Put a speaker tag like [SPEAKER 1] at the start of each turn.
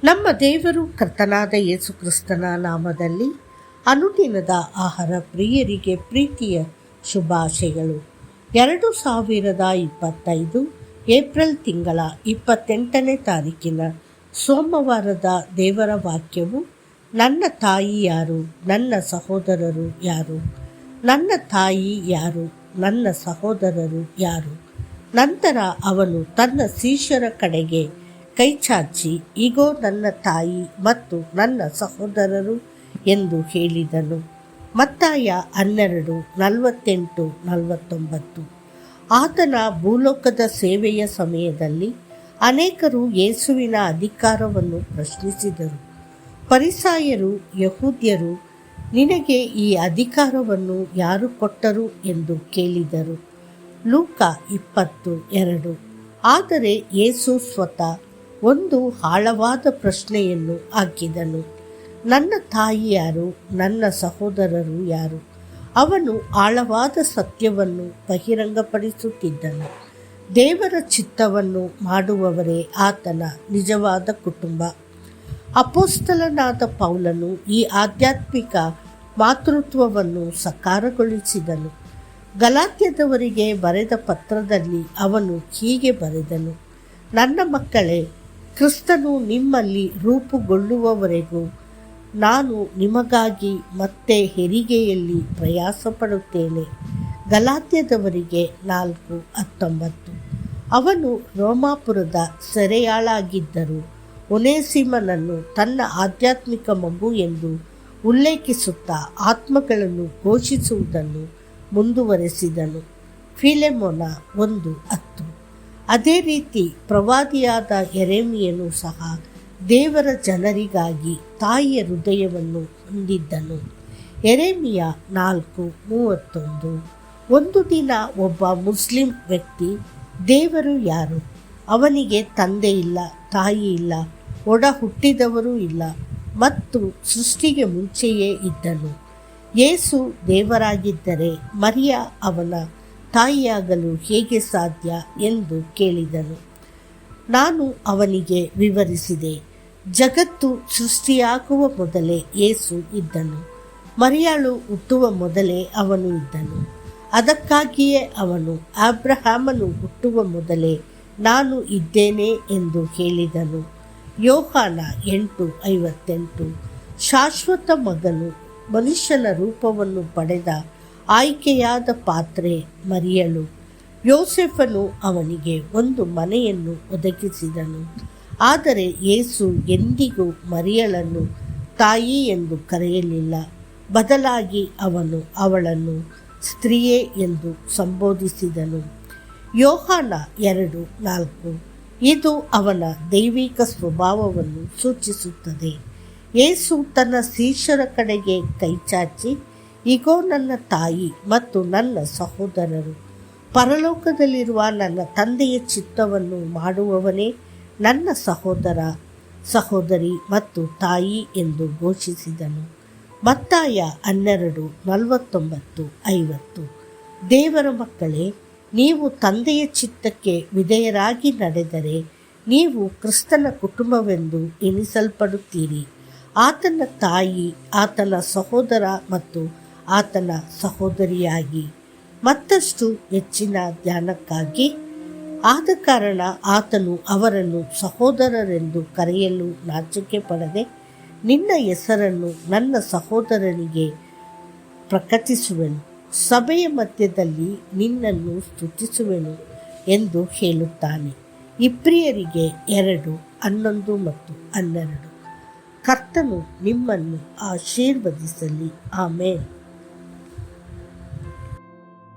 [SPEAKER 1] ನಮ್ಮ ದೇವರು ಕರ್ತನಾದ ಯೇಸು ಕ್ರಿಸ್ತನ ನಾಮದಲ್ಲಿ ಅನುದಿನದ ಆಹಾರ ಪ್ರಿಯರಿಗೆ ಪ್ರೀತಿಯ ಶುಭಾಶಯಗಳು. 2025 ಏಪ್ರಿಲ್ ತಿಂಗಳ 28ನೇ ತಾರೀಕಿನ ಸೋಮವಾರದ ದೇವರ ವಾಕ್ಯವು, ನನ್ನ ತಾಯಿ ಯಾರು, ನನ್ನ ಸಹೋದರರು ಯಾರು? ನನ್ನ ತಾಯಿ ಯಾರು, ನನ್ನ ಸಹೋದರರು ಯಾರು? ನಂತರ ಅವನು ತನ್ನ ಶಿಷ್ಯರ ಕಡೆಗೆ ಕೈಚಾಚಿ, ಇಗೋ ನನ್ನ ತಾಯಿ ಮತ್ತು ನನ್ನ ಸಹೋದರರು ಎಂದು ಹೇಳಿದನು. ಮತ್ತಾಯ 12:48-49. ಆತನ ಭೂಲೋಕದ ಸೇವೆಯ ಸಮಯದಲ್ಲಿ ಅನೇಕರು ಯೇಸುವಿನ ಅಧಿಕಾರವನ್ನು ಪ್ರಶ್ನಿಸಿದರು. ಫರಿಸಾಯರು, ಯಹೂದ್ಯರು, ನಿನಗೆ ಈ ಅಧಿಕಾರವನ್ನು ಯಾರು ಕೊಟ್ಟರು ಎಂದು ಕೇಳಿದರು. ಲೂಕ 20:2. ಆದರೆ ಯೇಸು ಸ್ವತಃ ಒಂದು ಆಳವಾದ ಪ್ರಶ್ನೆಯನ್ನು ಹಾಕಿದನು. ನನ್ನ ತಾಯಿ ಯಾರು, ನನ್ನ ಸಹೋದರರು ಯಾರು? ಅವನು ಆಳವಾದ ಸತ್ಯವನ್ನು ಬಹಿರಂಗಪಡಿಸುತ್ತಿದ್ದನು. ದೇವರ ಚಿತ್ತವನ್ನು ಮಾಡುವವರೇ ಆತನ ನಿಜವಾದ ಕುಟುಂಬ. ಅಪೊಸ್ತಲನಾದ ಪೌಲನು ಈ ಆಧ್ಯಾತ್ಮಿಕ ಮಾತೃತ್ವವನ್ನು ಸಾಕಾರಗೊಳಿಸಿದನು. ಗಲಾತ್ಯದವರಿಗೆ ಬರೆದ ಪತ್ರದಲ್ಲಿ ಅವನು ಹೀಗೆ ಬರೆದನು: ನನ್ನ ಮಕ್ಕಳೇ, ಕ್ರಿಸ್ತನು ನಿಮ್ಮಲ್ಲಿ ರೂಪುಗೊಳ್ಳುವವರೆಗೂ ನಾನು ನಿಮಗಾಗಿ ಮತ್ತೆ ಹೆರಿಗೆಯಲ್ಲಿ ಪ್ರಯಾಸಪಡುತ್ತೇನೆ. ಗಲಾತ್ಯದವರಿಗೆ 4:19. ಅವನು ರೋಮಾಪುರದ ಸೆರೆಯಾಳಾಗಿದ್ದರೂ ಒನೇಸಿಮನನ್ನು ತನ್ನ ಆಧ್ಯಾತ್ಮಿಕ ಮಗು ಎಂದು ಉಲ್ಲೇಖಿಸುತ್ತಾ ಆತ್ಮಗಳನ್ನು ಘೋಷಿಸುವುದನ್ನು ಮುಂದುವರೆಸಿದನು. ಫಿಲೆಮೋನ 1:10. ಅದೇ ರೀತಿ ಪ್ರವಾದಿಯಾದ ಯೆರೆಮೀಯನು ಸಹ ದೇವರ ಜನರಿಗಾಗಿ ತಾಯಿಯ ಹೃದಯವನ್ನು ಹೊಂದಿದ್ದನು. ಯೆರೆಮೀಯ 4:31. ಒಂದು ದಿನ ಒಬ್ಬ ಮುಸ್ಲಿಂ ವ್ಯಕ್ತಿ, ದೇವರು ಯಾರು? ಅವನಿಗೆ ತಂದೆ ಇಲ್ಲ, ತಾಯಿ ಇಲ್ಲ, ಒಡ ಹುಟ್ಟಿದವರು ಇಲ್ಲ ಮತ್ತು ಸೃಷ್ಟಿಗೆ ಮುಂಚೆಯೇ ಇದ್ದನು. ಯೇಸು ದೇವರಾಗಿದ್ದರೆ ಮರಿಯ ಅವನ ತಾಯಿಯಾಗಲು ಹೇಗೆ ಸಾಧ್ಯ ಎಂದು ಕೇಳಿದನು. ನಾನು ಅವನಿಗೆ ವಿವರಿಸಿದೆ, ಜಗತ್ತು ಸೃಷ್ಟಿಯಾಗುವ ಮೊದಲೇ ಯೇಸು ಇದ್ದನು. ಮರಿಯಾಳು ಹುಟ್ಟುವ ಮೊದಲೇ ಅವನು ಇದ್ದನು. ಅದಕ್ಕಾಗಿಯೇ ಅವನು ಅಬ್ರಹಾಮನು ಹುಟ್ಟುವ ಮೊದಲೇ ನಾನು ಇದ್ದೇನೆ ಎಂದು ಹೇಳಿದನು. ಯೋಹಾನ 8:58. ಶಾಶ್ವತ ಮಗನು ಮನುಷ್ಯನ ರೂಪವನ್ನು ಪಡೆದ ಆಯ್ಕೆಯಾದ ಪಾತ್ರೆ ಮರಿಯಳು. ಯೋಸೇಫನು ಅವನಿಗೆ ಒಂದು ಮನೆಯನ್ನು ಒದಗಿಸಿದನು. ಆದರೆ ಯೇಸು ಎಂದಿಗೂ ಮರಿಯಳನ್ನು ತಾಯಿ ಎಂದು ಕರೆಯಲಿಲ್ಲ. ಬದಲಾಗಿ ಅವನು ಅವಳನ್ನು ಸ್ತ್ರೀಯೇ ಎಂದು ಸಂಬೋಧಿಸಿದನು. ಯೋಹಾನ 2:4. ಇದು ಅವನ ದೈವಿಕ ಸ್ವಭಾವವನ್ನು ಸೂಚಿಸುತ್ತದೆ. ಯೇಸು ತನ್ನ ಶಿಷ್ಯರ ಕಡೆಗೆ ಕೈಚಾಚಿ, ಇಗೋ ನನ್ನ ತಾಯಿ ಮತ್ತು ನನ್ನ ಸಹೋದರರು. ಪರಲೋಕದಲ್ಲಿರುವ ನನ್ನ ತಂದೆಯ ಚಿತ್ತವನ್ನು ಮಾಡುವವನೇ ನನ್ನ ಸಹೋದರ, ಸಹೋದರಿ ಮತ್ತು ತಾಯಿ ಎಂದು ಘೋಷಿಸಿದನು. ಮತ್ತಾಯ 12:49-50. ದೇವರ ಮಕ್ಕಳೇ, ನೀವು ತಂದೆಯ ಚಿತ್ತಕ್ಕೆ ವಿಧೇಯರಾಗಿ ನಡೆದರೆ ನೀವು ಕ್ರಿಸ್ತನ ಕುಟುಂಬವೆಂದು ಎಣಿಸಲ್ಪಡುತ್ತೀರಿ. ಆತನ ತಾಯಿ, ಆತನ ಸಹೋದರ ಮತ್ತು ಆತನ ಸಹೋದರಿಯಾಗಿ. ಮತ್ತಷ್ಟು ಹೆಚ್ಚಿನ ಧ್ಯಾನಕ್ಕಾಗಿ, ಆದ ಕಾರಣ ಆತನು ಅವರನ್ನು ಸಹೋದರರೆಂದು ಕರೆಯಲು ನಾಚಿಕೆ ಪಡದೆ, ನಿನ್ನ ಹೆಸರನ್ನು ನನ್ನ ಸಹೋದರನಿಗೆ ಪ್ರಕಟಿಸುವೆನು, ಸಭೆಯ ಮಧ್ಯದಲ್ಲಿ ನಿನ್ನನ್ನು ಸ್ತುತಿಸುವೆನು ಎಂದು ಹೇಳುತ್ತಾನೆ. ಇಬ್ರಿಯರಿಗೆ 2:11 ಮತ್ತು 12. ಕರ್ತನು ನಿಮ್ಮನ್ನು ಆಶೀರ್ವದಿಸಲಿ. ಆಮೆನ್.